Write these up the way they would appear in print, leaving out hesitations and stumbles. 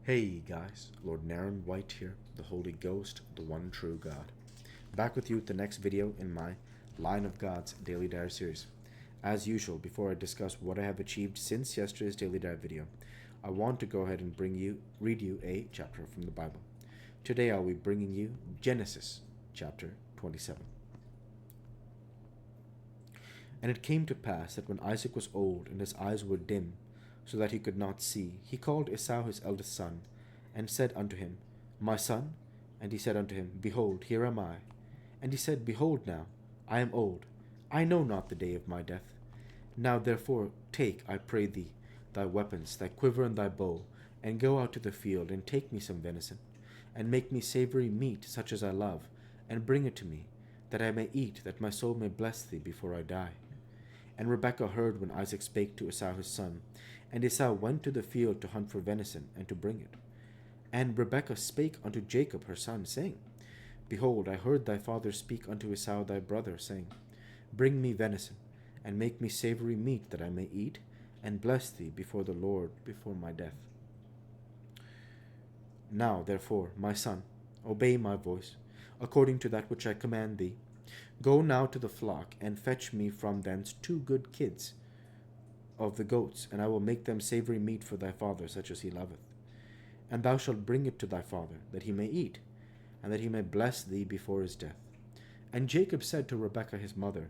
Hey guys, Lord Naren White here, the Holy Ghost, the one true God. Back with you with the next video in my Line of God's Daily Diary series. As usual, before I discuss what I have achieved since yesterday's Daily Diary video, I want to go ahead and read you a chapter from the Bible. Today I'll be bringing you Genesis chapter 27. And it came to pass that when Isaac was old and his eyes were dim, so that he could not see, he called Esau his eldest son, and said unto him, My son? And he said unto him, Behold, here am I. And he said, Behold now, I am old, I know not the day of my death. Now therefore take, I pray thee, thy weapons, thy quiver and thy bow, and go out to the field, and take me some venison, and make me savory meat such as I love, and bring it to me, that I may eat, that my soul may bless thee before I die. And Rebekah heard when Isaac spake to Esau his son, and Esau went to the field to hunt for venison, and to bring it. And Rebekah spake unto Jacob her son, saying, Behold, I heard thy father speak unto Esau thy brother, saying, Bring me venison, and make me savory meat, that I may eat, and bless thee before the Lord before my death. Now, therefore, my son, obey my voice, according to that which I command thee. Go now to the flock, and fetch me from thence 2 good kids of the goats, and I will make them savory meat for thy father, such as he loveth. And thou shalt bring it to thy father, that he may eat, and that he may bless thee before his death. And Jacob said to Rebekah his mother,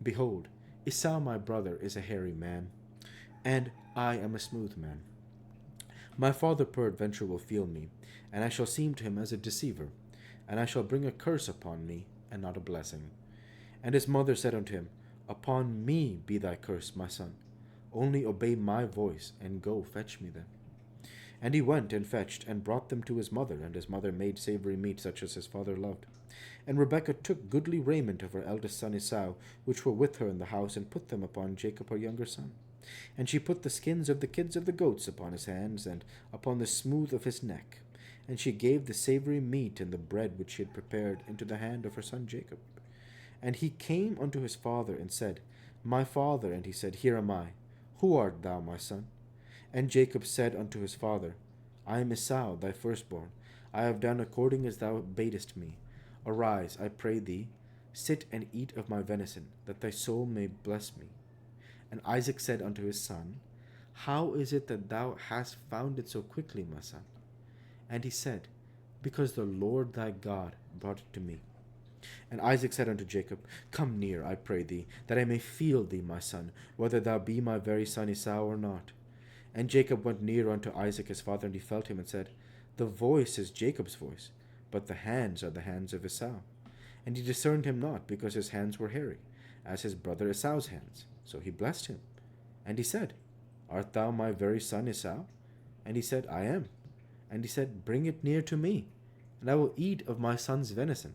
Behold, Esau my brother is a hairy man, and I am a smooth man. My father peradventure will feel me, and I shall seem to him as a deceiver, and I shall bring a curse upon me, and not a blessing. And his mother said unto him, Upon me be thy curse, my son. Only obey my voice, and go fetch me them. And he went and fetched, and brought them to his mother, and his mother made savory meat such as his father loved. And Rebekah took goodly raiment of her eldest son Esau, which were with her in the house, and put them upon Jacob her younger son. And she put the skins of the kids of the goats upon his hands, and upon the smooth of his neck. And she gave the savory meat and the bread which she had prepared into the hand of her son Jacob. And he came unto his father, and said, My father. And he said, Here am I. Who art thou, my son? And Jacob said unto his father, I am Esau, thy firstborn. I have done according as thou badest me. Arise, I pray thee, sit and eat of my venison, that thy soul may bless me. And Isaac said unto his son, How is it that thou hast found it so quickly, my son? And he said, Because the Lord thy God brought it to me. And Isaac said unto Jacob, Come near, I pray thee, that I may feel thee, my son, whether thou be my very son Esau or not. And Jacob went near unto Isaac his father, and he felt him, and said, The voice is Jacob's voice, but the hands are the hands of Esau. And he discerned him not, because his hands were hairy, as his brother Esau's hands. So he blessed him. And he said, Art thou my very son Esau? And he said, I am. And he said, Bring it near to me, and I will eat of my son's venison,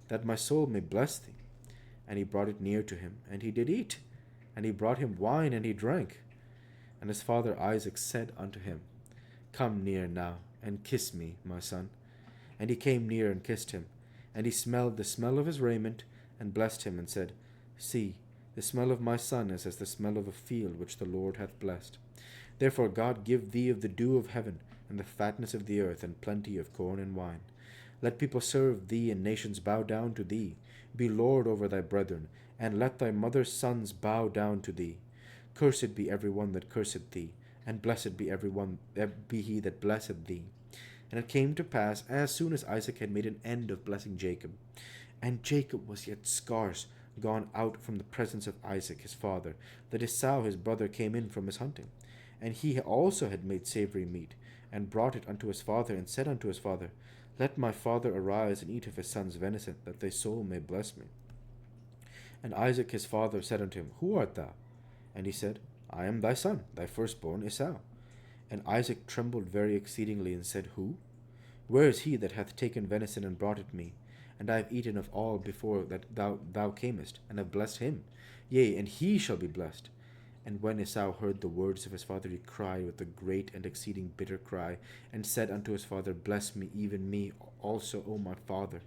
that my soul may bless thee. And he brought it near to him, and he did eat. And he brought him wine, and he drank. And his father Isaac said unto him, Come near now, and kiss me, my son. And he came near and kissed him. And he smelled the smell of his raiment, and blessed him, and said, See, the smell of my son is as the smell of a field which the Lord hath blessed. Therefore God give thee of the dew of heaven, and the fatness of the earth, and plenty of corn and wine. Let people serve thee, and nations bow down to thee. Be Lord over thy brethren, and let thy mother's sons bow down to thee. Cursed be every one that curseth thee, and blessed be be he that blesseth thee. And it came to pass, as soon as Isaac had made an end of blessing Jacob, and Jacob was yet scarce gone out from the presence of Isaac his father, that Esau his brother came in from his hunting. And he also had made savory meat, and brought it unto his father, and said unto his father, Let my father arise and eat of his son's venison, that thy soul may bless me. And Isaac his father said unto him, Who art thou? And he said, I am thy son, thy firstborn Esau. And Isaac trembled very exceedingly, and said, Who? Where is he that hath taken venison and brought it me? And I have eaten of all before that thou camest, and have blessed him. Yea, and he shall be blessed. And when Esau heard the words of his father, he cried with a great and exceeding bitter cry, and said unto his father, Bless me, even me also, O my father.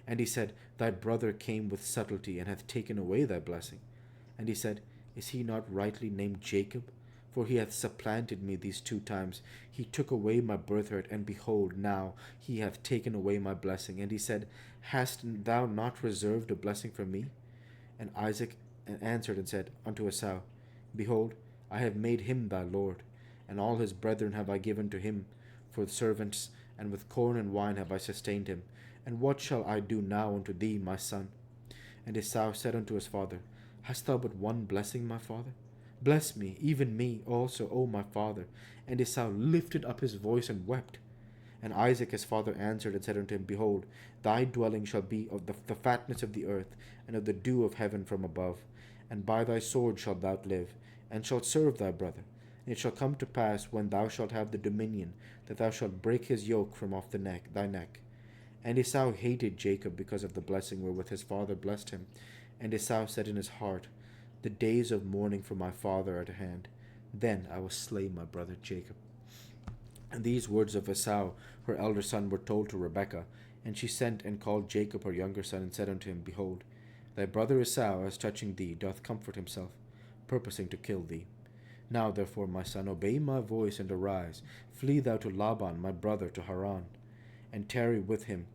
And he said, Thy brother came with subtlety, and hath taken away thy blessing. And he said, Is he not rightly named Jacob? For he hath supplanted me these 2 times. He took away my birthright, and behold, now he hath taken away my blessing. And he said, Hast thou not reserved a blessing for me? And Isaac answered and said unto Esau, Behold, I have made him thy lord, and all his brethren have I given to him for servants, and with corn and wine have I sustained him. And what shall I do now unto thee, my son? And Esau said unto his father, Hast thou but one blessing, my father? Bless me, even me also, O my father. And Esau lifted up his voice and wept. And Isaac his father answered and said unto him, Behold, thy dwelling shall be of the fatness of the earth, and of the dew of heaven from above. And by thy sword shalt thou live, and shalt serve thy brother. And it shall come to pass, when thou shalt have the dominion, that thou shalt break his yoke from off thy neck. And Esau hated Jacob because of the blessing wherewith his father blessed him. And Esau said in his heart, The days of mourning for my father are at hand. Then I will slay my brother Jacob. And these words of Esau, her elder son, were told to Rebekah. And she sent and called Jacob her younger son, and said unto him, Behold, thy brother Esau, as touching thee, doth comfort himself, purposing to kill thee. Now therefore, my son, obey my voice, and arise. Flee thou to Laban my brother, to Haran, and tarry with him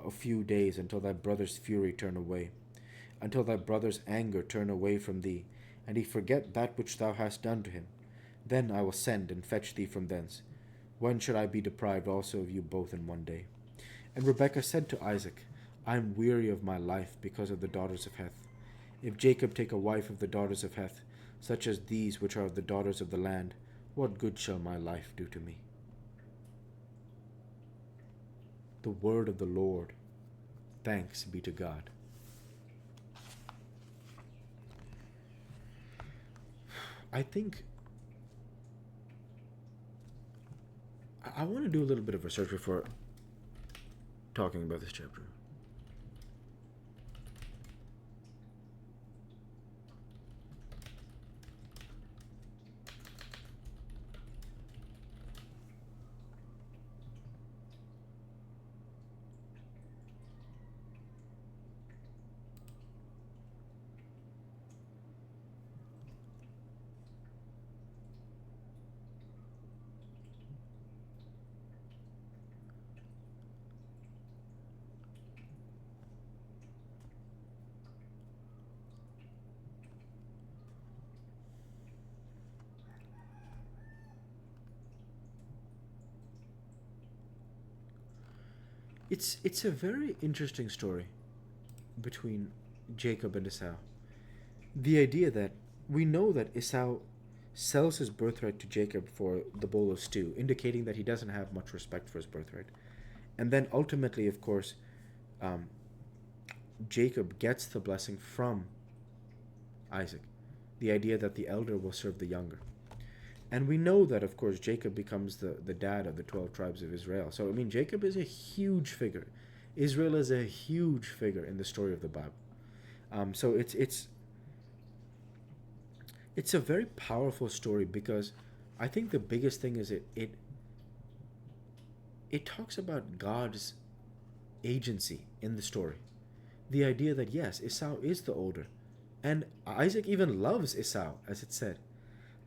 a few days, until thy brother's fury turn away, until thy brother's anger turn away from thee, and he forget that which thou hast done to him. Then I will send and fetch thee from thence. When should I be deprived also of you both in one day? And Rebekah said to Isaac, I am weary of my life because of the daughters of Heth. If Jacob take a wife of the daughters of Heth, such as these which are of the daughters of the land, what good shall my life do to me? The word of the Lord. Thanks be to God. I think I want to do a little bit of research before talking about this chapter. It's a very interesting story between Jacob and Esau. The idea that we know that Esau sells his birthright to Jacob for the bowl of stew, indicating that he doesn't have much respect for his birthright. And then ultimately, of course, um, Jacob gets the blessing from Isaac. The idea that the elder will serve the younger. And we know that, of course, Jacob becomes the dad of the 12 tribes of Israel. So, I mean, Jacob is a huge figure. Israel is a huge figure in the story of the Bible. So it's a very powerful story, because I think the biggest thing is it talks about God's agency in the story. The idea that, yes, Esau is the older, and Isaac even loves Esau, as it said.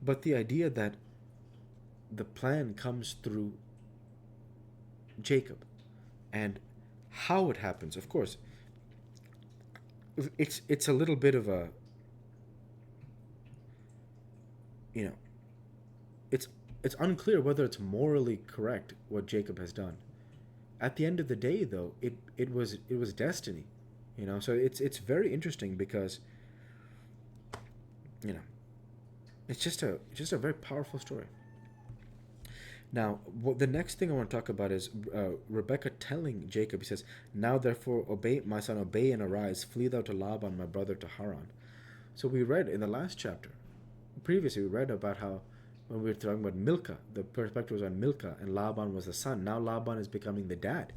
But the idea that the plan comes through Jacob, and how it happens, of course, it's a little bit of a, you know, it's unclear whether it's morally correct what Jacob has done. At the end of the day, though, it was destiny, So it's very interesting, because you know it's just a very powerful story. Now, the next thing I want to talk about is Rebekah telling Jacob. He says, "Now therefore obey, my son, obey and arise, flee thou to Laban my brother, to Haran." So we read in the last chapter, previously we read about how, when we were talking about Milcah, the perspective was on Milcah, and Laban was the son. Now Laban is becoming the dad.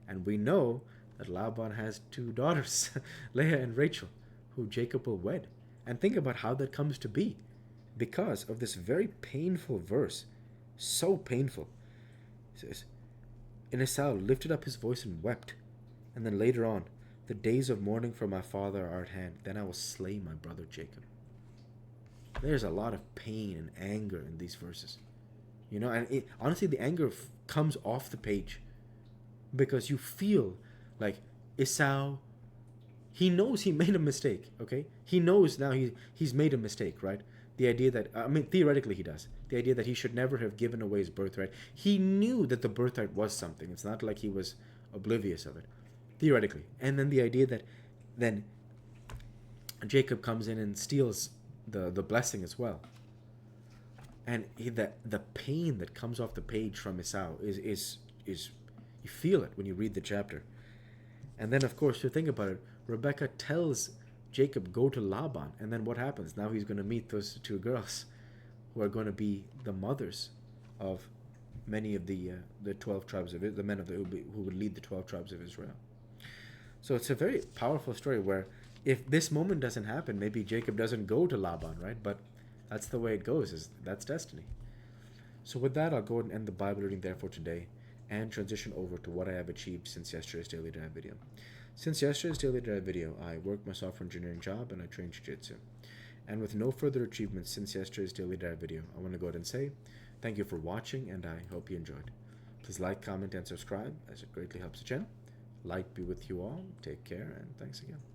And we know that Laban has 2 daughters, Leah and Rachel, who Jacob will wed. And think about how that comes to be, because of this very painful verse. So painful. It says, "And Esau lifted up his voice and wept." And then later on, "The days of mourning for my father are at hand. Then I will slay my brother Jacob." there's a lot of pain and anger in these verses. You know, and honestly, the anger comes off the page because you feel like Esau, he knows he made a mistake, okay? He knows now he's made a mistake, right? The idea that, I mean, theoretically he does. The idea that he should never have given away his birthright. He knew that the birthright was something. It's not like he was oblivious of it, theoretically. And then the idea that then Jacob comes in and steals the blessing as well. And the pain that comes off the page from Esau is you feel it when you read the chapter. And then, of course, to think about it, Rebecca tells Jacob, go to Laban. And then what happens? Now he's going to meet those two girls who are going to be the mothers of many of the 12 tribes of Israel, the men of who would lead the 12 tribes of Israel. So it's a very powerful story where if this moment doesn't happen, maybe Jacob doesn't go to Laban, right? But that's the way it goes. That's destiny. So with that, I'll go ahead and end the Bible reading there for today and transition over to what I have achieved since yesterday's Daily Dive video. Since yesterday's Daily Dive video, I worked my software engineering job and I trained Jiu-Jitsu. And with no further achievements since yesterday's Daily Dive video, I want to go ahead and say thank you for watching and I hope you enjoyed. Please like, comment, and subscribe as it greatly helps the channel. Light be with you all. Take care and thanks again.